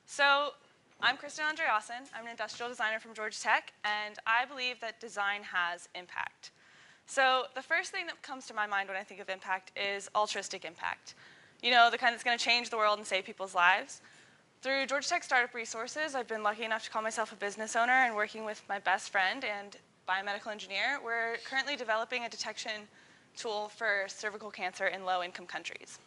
So I'm Kristen Andreasen. I'm an industrial designer from Georgia Tech, and I believe that design has impact. So the first thing that comes to my mind when I think of impact is altruistic impact. You know, the kind that's going to change the world and save people's lives. Through Georgia Tech Startup Resources, I've been lucky enough to call myself a business owner, and working with my best friend and biomedical engineer, we're currently developing a detection tool for cervical cancer in low-income countries.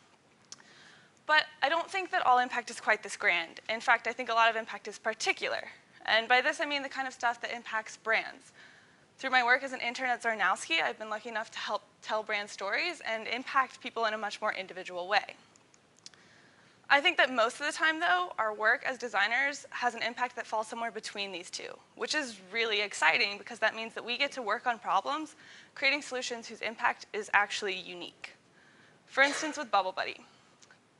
But I don't think that all impact is quite this grand. In fact, I think a lot of impact is particular. And by this, I mean the kind of stuff that impacts brands. Through my work as an intern at Zarnowski, I've been lucky enough to help tell brand stories and impact people in a much more individual way. I think that most of the time, though, our work as designers has an impact that falls somewhere between these two, which is really exciting because that means that we get to work on problems, creating solutions whose impact is actually unique. For instance, with Bubble Buddy.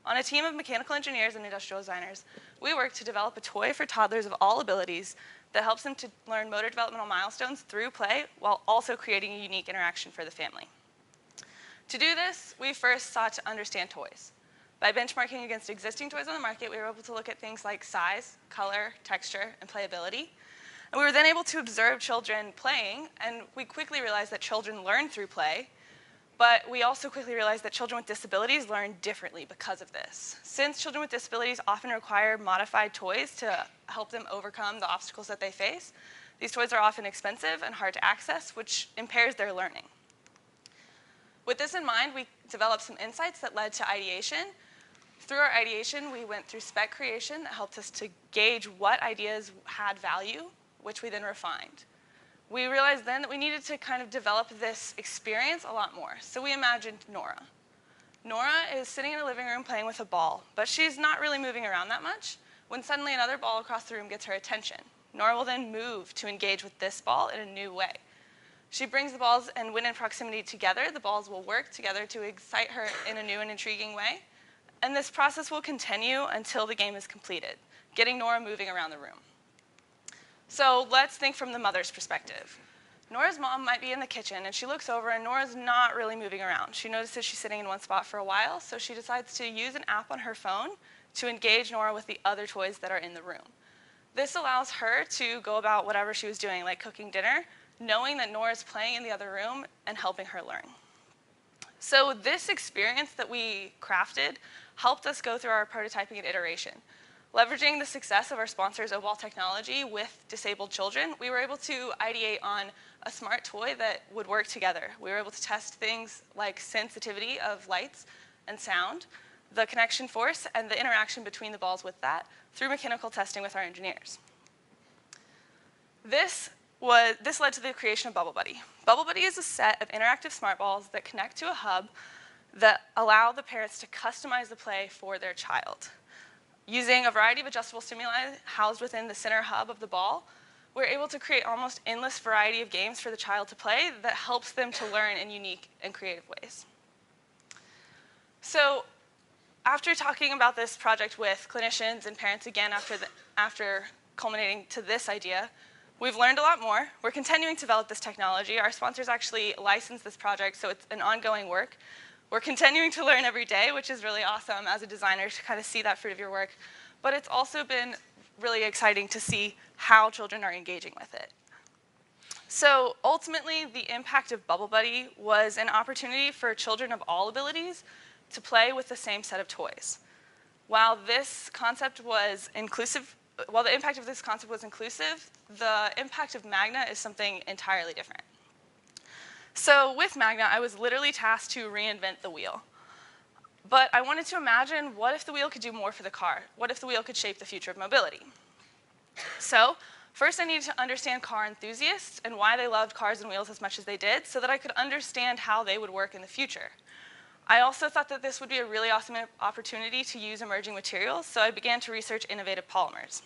On a team of mechanical engineers and industrial designers, we work to develop a toy for toddlers of all abilities that helps them to learn motor developmental milestones through play while also creating a unique interaction for the family. To do this, we first sought to understand toys. By benchmarking against existing toys on the market, we were able to look at things like size, color, texture, and playability. And we were then able to observe children playing, and we quickly realized that children learn through play. But we also quickly realized that children with disabilities learn differently because of this. Since children with disabilities often require modified toys to help them overcome the obstacles that they face, these toys are often expensive and hard to access, which impairs their learning. With this in mind, we developed some insights that led to ideation. Through our ideation, we went through spec creation that helped us to gauge what ideas had value, which we then refined. We realized then that we needed to kind of develop this experience a lot more. So we imagined Nora. Nora is sitting in a living room playing with a ball, but she's not really moving around that much when suddenly another ball across the room gets her attention. Nora will then move to engage with this ball in a new way. She brings the balls, and when in proximity together, the balls will work together to excite her in a new and intriguing way. And this process will continue until the game is completed, getting Nora moving around the room. So let's think from the mother's perspective. Nora's mom might be in the kitchen, and she looks over, and Nora's not really moving around. She notices she's sitting in one spot for a while, so she decides to use an app on her phone to engage Nora with the other toys that are in the room. This allows her to go about whatever she was doing, like cooking dinner, knowing that Nora's playing in the other room and helping her learn. So this experience that we crafted helped us go through our prototyping and iteration. Leveraging the success of our sponsors, Obal Technology, with disabled children, we were able to ideate on a smart toy that would work together. We were able to test things like sensitivity of lights and sound, the connection force, and the interaction between the balls with that through mechanical testing with our engineers. This led to the creation of Bubble Buddy. Bubble Buddy is a set of interactive smart balls that connect to a hub that allow the parents to customize the play for their child. Using a variety of adjustable stimuli housed within the center hub of the ball, we're able to create almost endless variety of games for the child to play that helps them to learn in unique and creative ways. So after talking about this project with clinicians and parents again after culminating to this idea, we've learned a lot more. We're continuing to develop this technology. Our sponsors actually licensed this project, so it's an ongoing work. We're continuing to learn every day, which is really awesome as a designer to kind of see that fruit of your work. But it's also been really exciting to see how children are engaging with it. So ultimately, the impact of Bubble Buddy was an opportunity for children of all abilities to play with the same set of toys. While this concept was inclusive, while the impact of this concept was inclusive, the impact of Magna is something entirely different. So with Magna, I was literally tasked to reinvent the wheel. But I wanted to imagine, what if the wheel could do more for the car? What if the wheel could shape the future of mobility? So first, I needed to understand car enthusiasts and why they loved cars and wheels as much as they did, so that I could understand how they would work in the future. I also thought that this would be a really awesome opportunity to use emerging materials, so I began to research innovative polymers.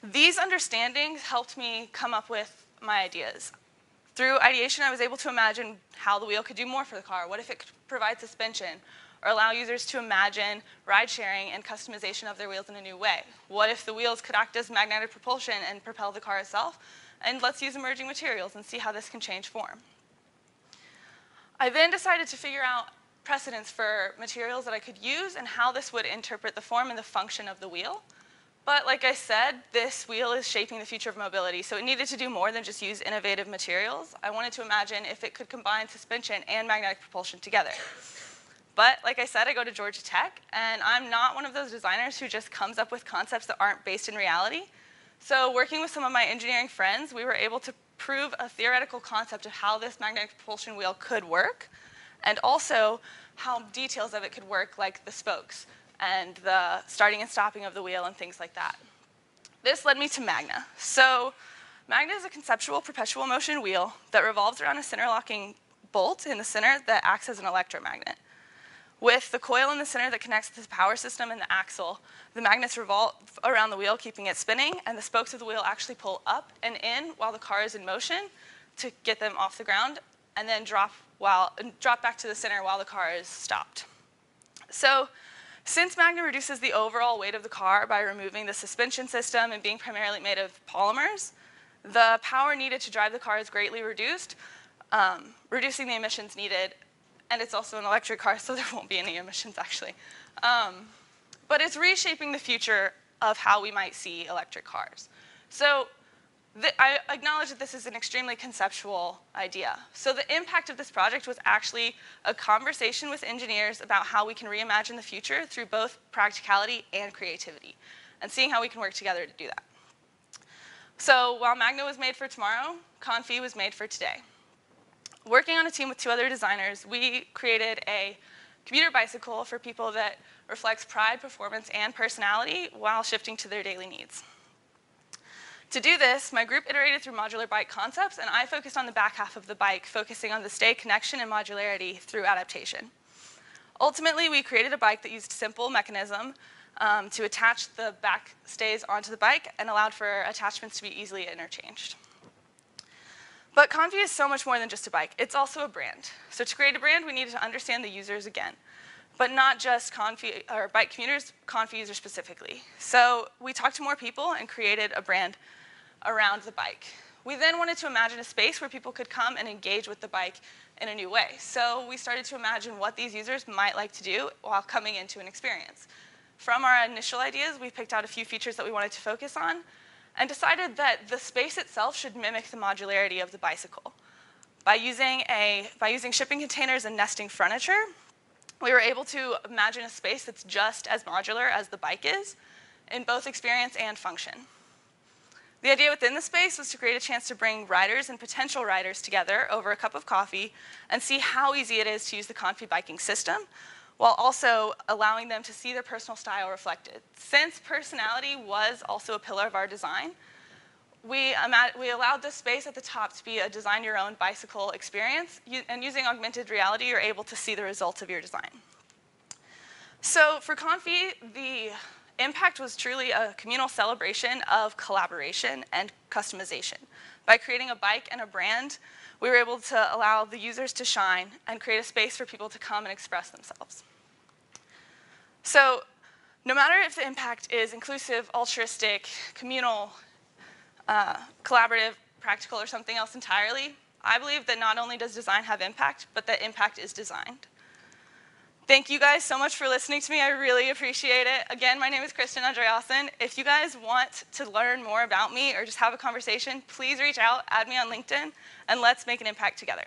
These understandings helped me come up with my ideas. Through ideation, I was able to imagine how the wheel could do more for the car. What if it could provide suspension or allow users to imagine ride sharing and customization of their wheels in a new way? What if the wheels could act as magnetic propulsion and propel the car itself? And let's use emerging materials and see how this can change form. I then decided to figure out precedents for materials that I could use and how this would interpret the form and the function of the wheel. But like I said, this wheel is shaping the future of mobility, so it needed to do more than just use innovative materials. I wanted to imagine if it could combine suspension and magnetic propulsion together. But like I said, I go to Georgia Tech, and I'm not one of those designers who just comes up with concepts that aren't based in reality. So working with some of my engineering friends, we were able to prove a theoretical concept of how this magnetic propulsion wheel could work, and also how details of it could work, like the spokes and the starting and stopping of the wheel and things like that. This led me to Magna. So Magna is a conceptual perpetual motion wheel that revolves around a center locking bolt in the center that acts as an electromagnet. With the coil in the center that connects the power system and the axle, the magnets revolve around the wheel, keeping it spinning, and the spokes of the wheel actually pull up and in while the car is in motion to get them off the ground, and then drop back to the center while the car is stopped. So since Magna reduces the overall weight of the car by removing the suspension system and being primarily made of polymers, the power needed to drive the car is greatly reduced, reducing the emissions needed. And it's also an electric car, so there won't be any emissions, actually. But it's reshaping the future of how we might see electric cars. So I acknowledge that this is an extremely conceptual idea. So the impact of this project was actually a conversation with engineers about how we can reimagine the future through both practicality and creativity, and seeing how we can work together to do that. So while Magna was made for tomorrow, Confi was made for today. Working on a team with 2 other designers, we created a commuter bicycle for people that reflects pride, performance, and personality while shifting to their daily needs. To do this, my group iterated through modular bike concepts, and I focused on the back half of the bike, focusing on the stay, connection, and modularity through adaptation. Ultimately, we created a bike that used simple mechanism to attach the back stays onto the bike and allowed for attachments to be easily interchanged. But Confi is so much more than just a bike. It's also a brand. So to create a brand, we needed to understand the users again, but not just Confi or bike commuters, Confi users specifically. So we talked to more people and created a brand around the bike. We then wanted to imagine a space where people could come and engage with the bike in a new way. So we started to imagine what these users might like to do while coming into an experience. From our initial ideas, we picked out a few features that we wanted to focus on, and decided that the space itself should mimic the modularity of the bicycle. By using shipping containers and nesting furniture, we were able to imagine a space that's just as modular as the bike is in both experience and function. The idea within the space was to create a chance to bring riders and potential riders together over a cup of coffee and see how easy it is to use the Confi biking system, while also allowing them to see their personal style reflected. Since personality was also a pillar of our design, we allowed this space at the top to be a design your own bicycle experience, and using augmented reality, you're able to see the results of your design. So for Confi, the impact was truly a communal celebration of collaboration and customization. By creating a bike and a brand, we were able to allow the users to shine and create a space for people to come and express themselves. So no matter if the impact is inclusive, altruistic, communal, collaborative, practical, or something else entirely, I believe that not only does design have impact, but that impact is designed. Thank you guys so much for listening to me. I really appreciate it. Again, my name is Kristen Andreasen. If you guys want to learn more about me or just have a conversation, please reach out, add me on LinkedIn, and let's make an impact together.